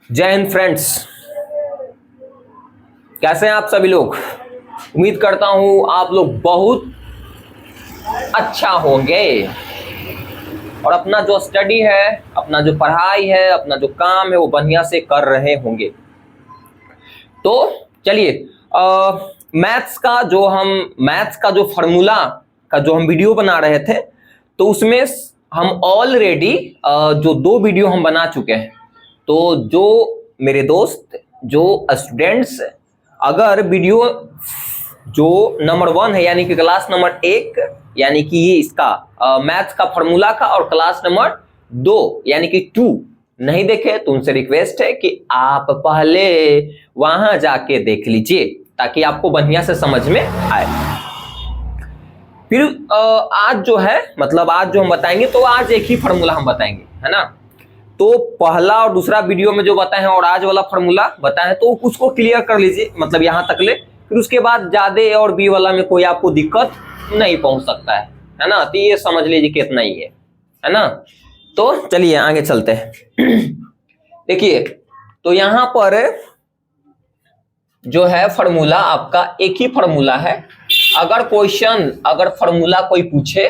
जय हिंद फ्रेंड्स, कैसे हैं आप सभी लोग। उम्मीद करता हूं आप लोग बहुत अच्छा होंगे और अपना जो स्टडी है, अपना जो पढ़ाई है, अपना जो काम है वो बढ़िया से कर रहे होंगे। तो चलिए मैथ्स का जो फॉर्मूला का जो हम वीडियो बना रहे थे, तो उसमें हम ऑलरेडी जो 2 वीडियो हम बना चुके हैं। तो जो मेरे दोस्त, जो स्टूडेंट्स, अगर वीडियो जो नंबर 1 है यानी कि क्लास नंबर 1 यानी कि ये इसका मैथ्स का फॉर्मूला का, और क्लास नंबर 2 यानी कि 2 नहीं देखे तो उनसे रिक्वेस्ट है कि आप पहले वहां जाके देख लीजिए ताकि आपको बढ़िया से समझ में आए। फिर आज जो है, मतलब आज जो हम बताएंगे, तो आज एक ही फॉर्मूला हम बताएंगे, है ना। तो पहला और दूसरा वीडियो में जो बताए हैं और आज वाला फॉर्मूला बताए हैं, तो उसको क्लियर कर लीजिए, मतलब यहां तक ले। फिर उसके बाद ज्यादा ए और बी वाला में कोई आपको दिक्कत नहीं पहुंच सकता है ना। तो ये समझ लीजिए कि इतना ही है ना। तो चलिए आगे चलते हैं। देखिए, तो यहां पर जो है फॉर्मूला आपका एक ही फॉर्मूला है। अगर फॉर्मूला कोई पूछे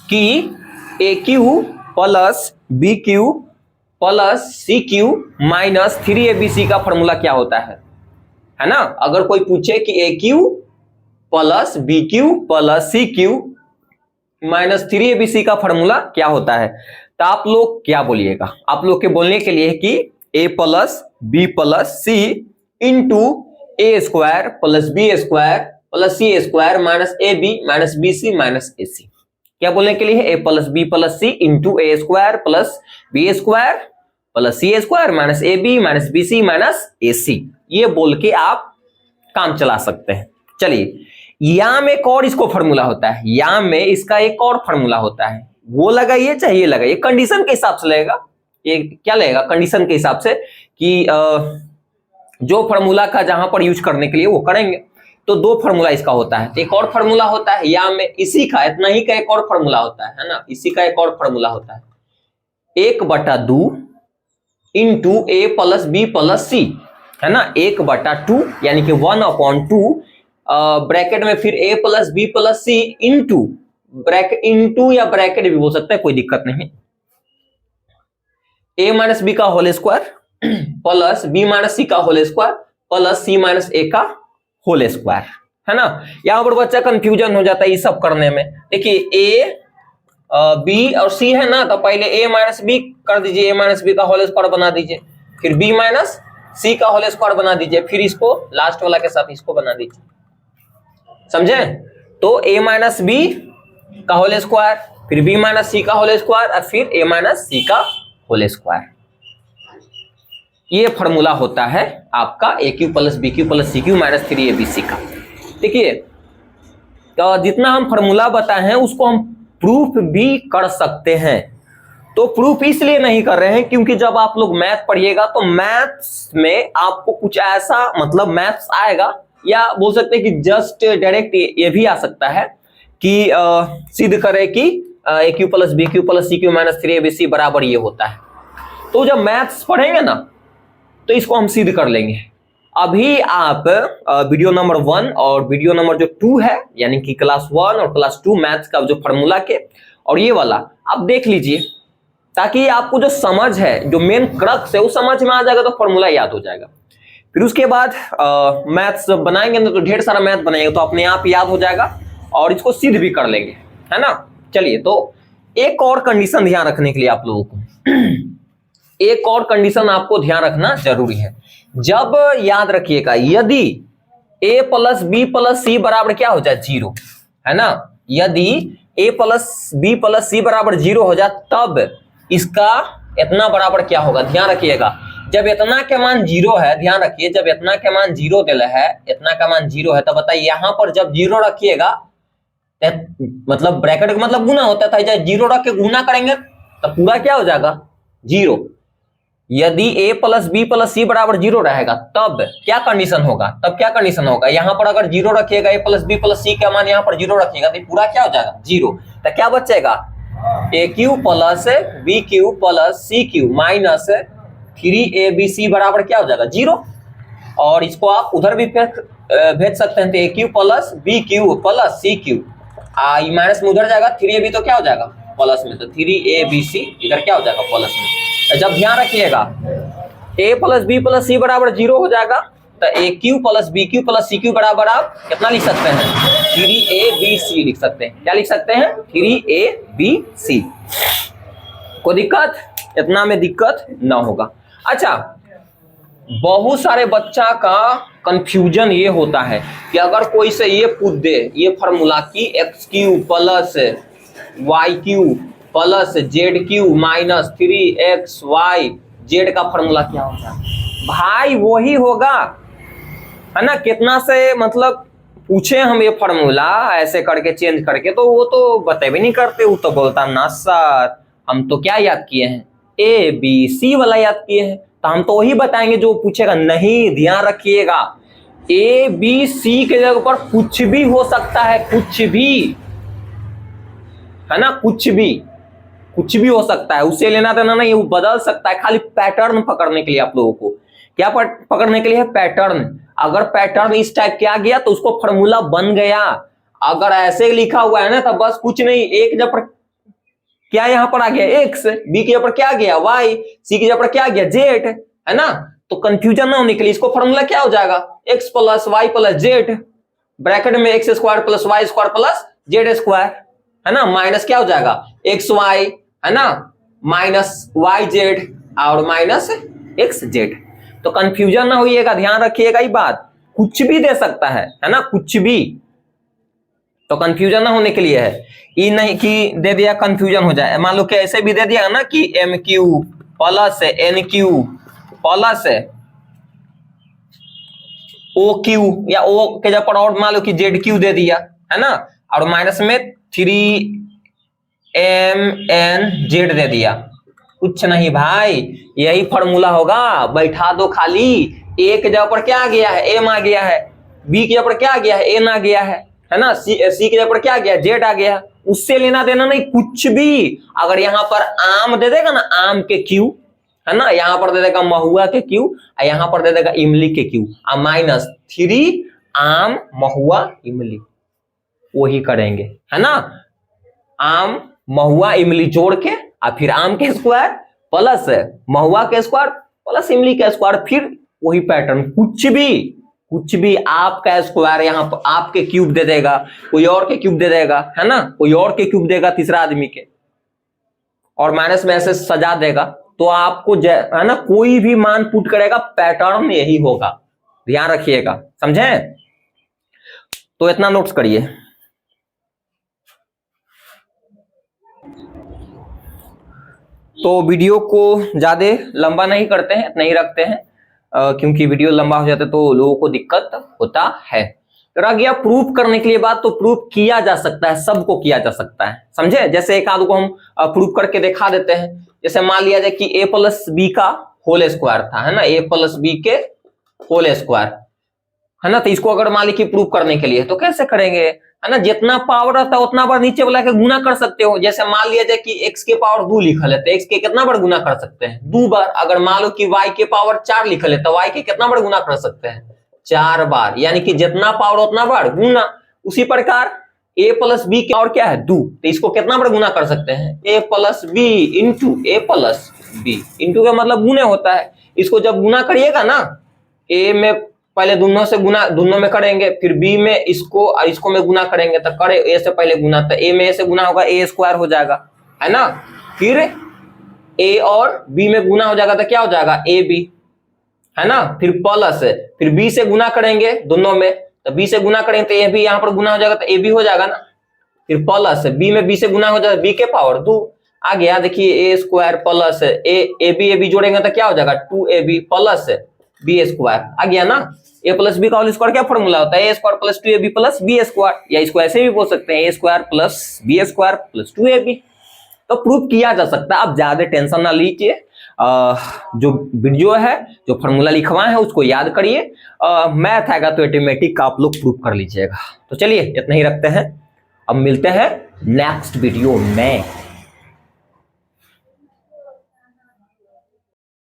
कि a cube plus b cube plus c cube minus 3abc का फॉर्मूला क्या होता है ना। अगर कोई पूछे कि a cube plus b cube plus c cube minus 3abc का फॉर्मूला क्या होता है, तो आप लोग क्या बोलिएगा। आप लोग के बोलने के लिए कि a plus B plus c into a square plus B square plus c square minus a b minus b c minus a c. क्या बोलने के लिए है? A plus B plus c into a square plus B square plus c square minus a b minus b c minus a c. ये बोल के आप काम चला सकते हैं। चलिए, या में एक और इसको फॉर्मूला होता है, या में इसका एक और फॉर्मूला होता है, वो लगाइए चाहे ये लगाइए, कंडीशन के हिसाब से लगेगा। ये क्या लगेगा? कंडीशन के हिसाब से कि जो फॉर्मूला का जहां पर यूज करने के लिए वो करेंगे। तो 2 फॉर्मूला इसका होता है। तो एक और फॉर्मूला होता है या में इसी का, इतना ही का एक और फॉर्मूला होता है ना। इसी का एक और फॉर्मूला होता है 1/2 इंटू ए प्लस बी प्लस सी, है ना। 1/2 यानी कि 1/2 ब्रैकेट में फिर a plus B plus c into bracket, into या ब्रैकेट भी बोल सकते हैं, कोई दिक्कत नहीं। ए माइनस बी का whole square plus b minus c का whole square plus c minus a का होल स्क्वायर, है ना। यहां पर बच्चा कंफ्यूजन हो जाता है ये सब करने में। देखिए, ए बी और सी है ना, तो पहले ए माइनस बी कर दीजिए, ए माइनस बी का होल स्क्वायर बना दीजिए, फिर बी माइनस सी का होल स्क्वायर बना दीजिए, फिर इसको लास्ट वाला के साथ इसको बना दीजिए, समझे। तो ए माइनस बी का होल स्क्वायर, फिर बी माइनस सी का होल स्क्वायर और फिर ए माइनस सी का होल स्क्वायर। ये फॉर्मूला होता है आपका a cube plus b cube plus c cube minus 3abc का। देखिए, तो जितना हम फॉर्मूला बताए हैं उसको हम प्रूफ भी कर सकते हैं। तो प्रूफ इसलिए नहीं कर रहे हैं क्योंकि जब आप लोग मैथ पढ़िएगा तो मैथ्स में आपको कुछ ऐसा, मतलब मैथ्स आएगा, या बोल सकते हैं कि जस्ट डायरेक्ट ये भी आ सकता है कि सिद्ध करे कि a cube plus b cube plus c cube minus 3abc बराबर ये होता है। तो जब मैथ्स पढ़ेंगे ना तो इसको हम सिद्ध कर लेंगे। अभी आप वीडियो नंबर 1 और वीडियो नंबर जो 2 है यानी कि क्लास 1 और क्लास 2 मैथ्स का जो फॉर्मूला के और ये वाला आप देख लीजिए, ताकि आपको जो समझ है, जो मेन क्रक्स है, वो समझ में आ जाएगा, तो फॉर्मूला याद हो जाएगा। फिर उसके बाद मैथ्स बनाएंगे ना, तो ढेर सारा मैथ बनाएंगे, तो अपने आप याद हो जाएगा और इसको सिद्ध भी कर लेंगे, है ना। चलिए, तो एक और कंडीशन ध्यान रखने के लिए आप लोगों को एक और कंडीशन आपको ध्यान रखना जरूरी है। जब याद रखिएगा, यदि a plus B plus C बराबर क्या हो जाए? 0, है ना। यदि a plus B plus C बराबर 0 हो जाए, तब इसका इतना बराबर क्या होगा? ध्यान रखिएगा, जब इतना के मान 0 है, ध्यान रखिए, जब इतना के मान 0 दिला है, इतना का मान 0 है, तो बताइए यहां पर जब 0 रखिएगा, मतलब ब्रैकेट का मतलब गुना होता था, जब 0 रख के गुना करेंगे तो पूरा क्या हो जाएगा? 0। यदि a plus B plus C बराबर 0 रहेगा, तब क्या कंडीशन होगा? यहां पर अगर 0 रखिएगा, a प्लस बी प्लस सी का मान यहां पर 0 रखिएगा, तो पूरा क्या हो जाएगा? 0। तो क्या बचेगा? A cube plus b cube plus c cube minus 3abc बराबर क्या हो जाएगा 0। और इसको आप उधर भी भेज सकते हैं, तो a cube plus B cube plus C cube, minus में उधर जाएगा 3ab तो क्या हो जाएगा प्लस में, तो 3abc इधर क्या हो जाएगा प्लस में। जब ध्यान रखिएगा a plus B plus C बराबर 0 हो जाएगा, तो a cube plus B cube plus C cube बराबर आप कितना लिख सकते हैं 3abc लिख सकते हैं। क्या लिख सकते हैं 3abc। कोई दिक्कत, इतना में दिक्कत ना होगा। अच्छा, बहुत सारे बच्चा का कंफ्यूजन ये होता है कि अगर कोई से ये पूछ दे ये फार्मूला की X cube plus Y cube plus Z cube minus 3xy Z का फार्मूला क्या होता है, भाई वही होगा, है ना। कितना से मतलब पूछे हम ये फार्मूला ऐसे करके चेंज करके, तो वो तो बता भी नहीं करते, वो तो बोलता ना सर हम तो क्या याद किए हैं ABC वाला याद किए हैं, तो हम तो वही बताएंगे जो पूछेगा। नहीं, ध्यान रखिएगा ABC के जगह पर कुछ भी हो सकता है, कुछ भी, है ना, कुछ भी हो सकता है, उससे लेना देना नहीं, वो बदल सकता है। खाली पैटर्न पकड़ने के लिए आप लोगों को क्या पकड़ने के लिए है पैटर्न। अगर पैटर्न इस टाइप के आ गया तो उसको फार्मूला बन गया। अगर ऐसे लिखा हुआ है ना तो बस कुछ नहीं, एक जगह पर क्या यहाँ पर आ गया x, b की जगह पर क्या आ गया y, c की जगह पर क्या आ गया z, है ना। तो कंफ्यूजन ना होने के लिए इसको फार्मूला क्या हो जाएगा x plus Y plus Z, bracket में x square plus Y square plus Z square, है ना, माइनस क्या हो जाएगा एक्स वाई, है ना, माइनस वाई जेड और माइनस एक्स जेड। तो कंफ्यूजन ना होइएगा, ध्यान रखिएगा ये बात, कुछ भी दे सकता है ना, कुछ भी। तो कंफ्यूजन ना होने के लिए है, ये नहीं कि दे दिया कंफ्यूजन हो जाए। मान लो कि ऐसे भी दे दिया ना कि M Q plus N Q plus O Q, या ओ के जगह पर और मान लो कि जेड क्यू दे दिया, है ना, और माइनस में 3mn/z दे दिया। कुछ नहीं भाई, यही फॉर्मूला होगा, बैठा दो खाली। ए के जगह पर क्या आ गया है m आ गया है, बी की जगह पर क्या आ गया है n आ गया है ना, सी की जगह पर क्या आ गया जेड आ गया, उससे लेना देना नहीं कुछ भी। अगर यहाँ पर आम दे देगा ना, आम के क्यू, है ना, यहाँ पर दे देगा महुआ के क्यू, और यहाँ पर दे देगा इमली के क्यू, माइनस 3 आम महुआ इमली, वही करेंगे, है ना। आम महुआ इमली जोड़ के और फिर आम के स्क्वायर प्लस महुआ के स्क्वायर प्लस इमली के स्क्वायर, फिर वही पैटर्न। कुछ भी आपका स्क्वायर यहाँ पर आपके क्यूब दे देगा, कोई और के क्यूब दे देगा, है ना, कोई और के क्यूब देगा तीसरा आदमी के, और माइनस में ऐसे सजा देगा, तो आपको है ना कोई भी मान पुट करेगा पैटर्न यही होगा, ध्यान रखिएगा, समझे। तो इतना नोट्स करिए। तो वीडियो को ज्यादा लंबा नहीं करते हैं, नहीं रखते हैं, क्योंकि वीडियो लंबा हो जाता है तो लोगों को दिक्कत होता है। रह गया प्रूफ करने के लिए बात, तो प्रूफ किया जा सकता है, सबको किया जा सकता है, समझे। जैसे एक आध को हम प्रूफ करके दिखा देते हैं। जैसे मान लिया जाए कि a प्लस बी का होल स्क्वायर था, है ना, a प्लस बी के होल स्क्वायर, है ना। तो इसको अगर मान ली कि प्रूफ करने के लिए तो कैसे करेंगे, है ना, जितना पावर रहता है उतना बार नीचे वाला के गुना कर सकते हो। जैसे मान लिया जाए कि x के पावर 2 लिखल है, तो x के कितना बार गुना कर सकते हैं 2 बार। अगर मान लो कि y के पावर 4 लिखल है, तो y के कितना बार गुना कर सकते हैं 4 बार, यानी कि जितना पावर उतना बार गुना। उसी प्रकार a प्लस बी के पावर क्या है 2, तो इसको कितना बार गुना कर सकते हैं a plus B into A plus B. Into का मतलब गुने होता है। इसको जब गुना करिएगा ना, a में पहले दोनों से गुना, दोनों में करेंगे, फिर b में इसको और इसको में गुना करेंगे, तो करे a से पहले गुना, तो a में a से गुना होगा a स्क्वायर हो जाएगा, है ना। फिर a और b में गुना हो जाएगा तो क्या हो जाएगा ab, है ना। फिर प्लस, फिर b से गुना करेंगे दोनों में, तो b से गुना करेंगे तो a भी यहाँ पर गुना हो जाएगा, तो ab हो जाएगा ना। फिर प्लस b में b से गुना हो जाएगा, b के पावर 2 आ गया। देखिए a स्क्वायर प्लस ab जोड़ेंगे तो क्या हो जाएगा 2ab प्लस बी स्क्वायर आ गया ना। a प्लस बी का होल स्क्वायर क्या फॉर्मूला होता है, a स्क्वायर प्लस 2ab प्लस बी स्क्वायर, या इसको ऐसे भी बोल सकते हैं a square plus B square plus 2ab। तो प्रूफ किया जा सकता है, आप ज्यादा टेंशन ना लीजिए। जो वीडियो है, जो फॉर्मूला लिखवाए हैं उसको याद करिए। मैथ आएगा तो ऑटोमेटिक आप लोग प्रूफ कर लीजिएगा। तो चलिए इतना ही रखते हैं, अब मिलते हैं नेक्स्ट वीडियो में।